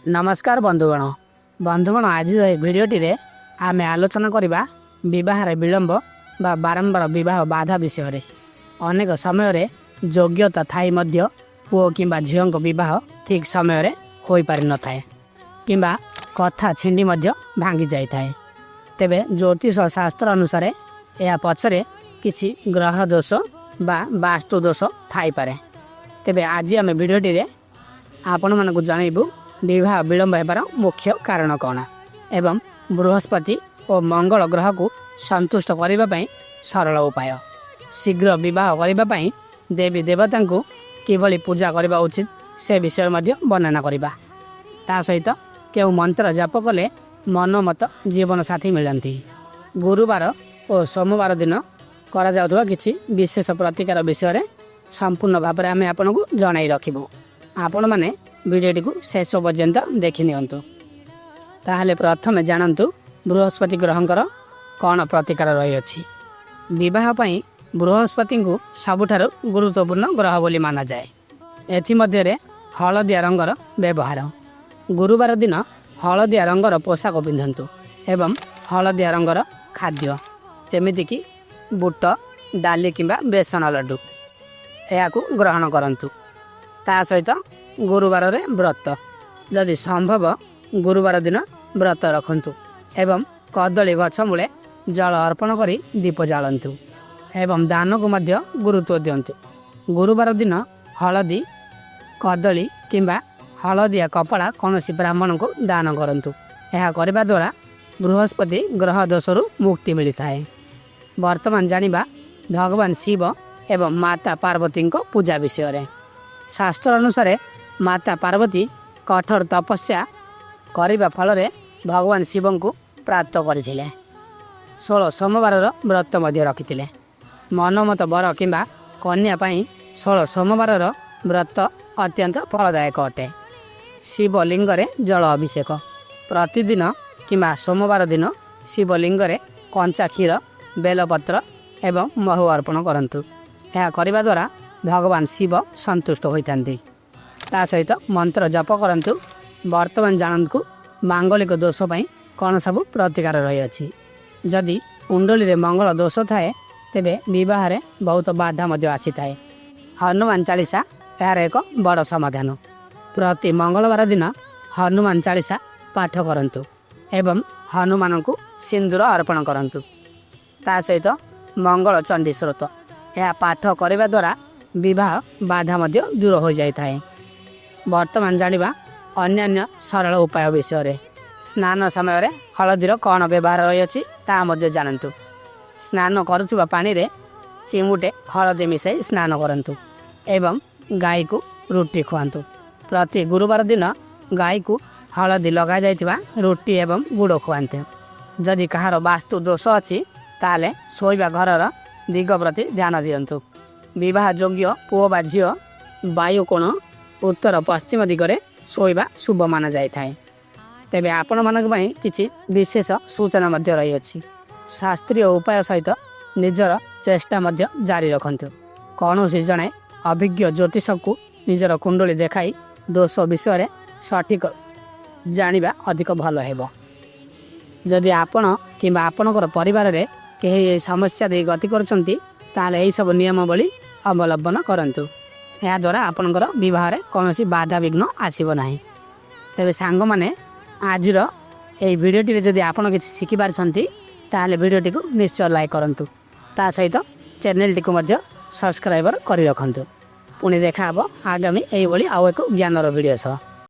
नमस्कार बंधुगण आज भिडटी आम आलोचना करवा बहार विलंब बा बारंबार विवाह बाधा विषय अनेक समय योग्यता थाई पुओ कि झील बह ठीक समय हो पारि न थाए कि कथा छिंडी भांगी जाए तेबे ज्योतिष शास्त्र अनुसार यह पछरे किछि ग्रह दोष बा वास्तु दोष थाई पारे। तेबे आज आम भिडटी आपण मानक जनइबू विवाह विलंब होबार मुख्य कारण कौन एवं बृहस्पति और मंगल ग्रह को संतुष्ट करने सरल उपाय शीघ्र विवाह करने देवी देवता को किभली पूजा करने उचित से विषय वर्णना करवा ता सहित केउ मंत्र जाप कले मनोमत जीवन साथी मिलती। गुरुवार और सोमवार दिन करा जाउथबा किछि विशेष प्रतिकार विषय संपूर्ण भाव में आम आपन को जणाई रखिबू। आपण माने वीडियोटी को शेष पर्यंत देखि नियंतु। ताहले प्रथमे जानतु बृहस्पति ग्रहंकर कौन प्रतिकार रही अछि। विवाह पई बृहस्पति को सबुठारु गुरुत्वपूर्ण ग्रह बोली माना जाए। एथि मध्यरे हलदिया रंगर व्यवहार। गुरुवार दिन हलदिया रंगर पोशाक पिंधन्तु एवं हलदिया रंगर खाद्य जेमितिकि बुट डाली किंबा बेसन लड्डू या ग्रहण करंतु। ता सहित गुरुवार रे व्रत जदि संभव गुरुवार दिन व्रत रखंतु एवं कदली गछ मूले जल अर्पण करी दीप जालंतु एवं दान को मध्य गुरुत्व दियंतु। गुरुवार दिन हलदी कदली किंबा हलदिया कपड़ा कौनसी ब्राह्मण को दान करंतु। यह करने द्वारा बृहस्पति ग्रह दोषरु मुक्ति मिलता है। वर्तमान जानिबा भगवान शिव एवं माता पार्वती को पूजा विषय। शास्त्र अनुसार माता पार्वती कठोर तपस्या करने फल भगवान शिव को प्राप्त करथिले। 16 सोमवार व्रत रखिथिले। मनोमत वर किंबा कन्या पाई 16 सोमवार व्रत अत्यंत फलदायक अटे। शिवलिंग जल अभिषेक प्रतिदिन किंबा सोमवार दिन शिवलिंग कंचा क्षीर बेलपत्र एवं महु अर्पण करंतु। यह करने द्वारा भगवान शिव संतुष्ट होइथांती। ता सहित मंत्र जप करंतु। वर्तमान जानतु मांगलिक दोष पाई कौन सब प्रतिकार रही अछि। जदि कुंडली रे मंगल दोष थाए तेबे विवाह रे बहुत बाधा मध्य आसी थाए। हनुमान चालीसा यार एक बड़ समाधान। प्रति मंगलवार दिन हनुमान चालीसा पाठ करंतु एवं हनुमान को सिंदूर अर्पण करंतु। ता सहित मंगल चंडी स्रोत यह पाठ करने द्वारा विवाह बाधा मध्य दूर हो जाए। वर्तमान जानिबा अन्यान्य सरल उपाय विषय। स्नान समय हलदीर कौन व्यवहार रही अछि ता मध्य जानतु। स्नान करुवा पानी रे चिमुटे हलदी मिसाई स्नान करंतु एवं गाय को रुटी खुआंतु। प्रति गुरुवार दिन गाय को हलदी लगा जाइथिबा रुटी एवं गुड़ खुआंते। जदि कहार वास्तु दोष अछि ताले सोइबा घरर दिग प्रति ध्यान दियंतु। विवाह योग्य पुओ बा झियो वायु कोण उत्तर पश्चिम दिगरे सोइबा शुभ माना जाए थाए। तेबे आपण मानक पई किछि विशेष सूचना मध्य रही अछि। शास्त्रीय उपाय सहित निजर चेष्टा मध्य जारी रखंतु। कौनसी जणे अभिज्ञ ज्योतिष को निजर कुंडली देखाई दोष विषय सठिक जानिबा अधिक भल हेबो। जदि आपण किंबा आपणकर परिवार रे केही समस्या दे गति करछंती ताले एही सब नियमावली अवलंबन करंतु। या द्वारा आपणकर विवाह रे कोनोसी बाधा विघ्न आसीबो नाही। तेबे सांग माने आजिर एही भिडियोटी रे जदि आपण किछि शिखि पारछंती ताले भिडियोटी को निश्चय लाइक करंतु। ता सहित चैनल टी को मध्य सब्सक्राइबर करि रखंतु। पुणी देखा हबो आगामी एही भली आउ एक ज्ञानर भिडियो सह।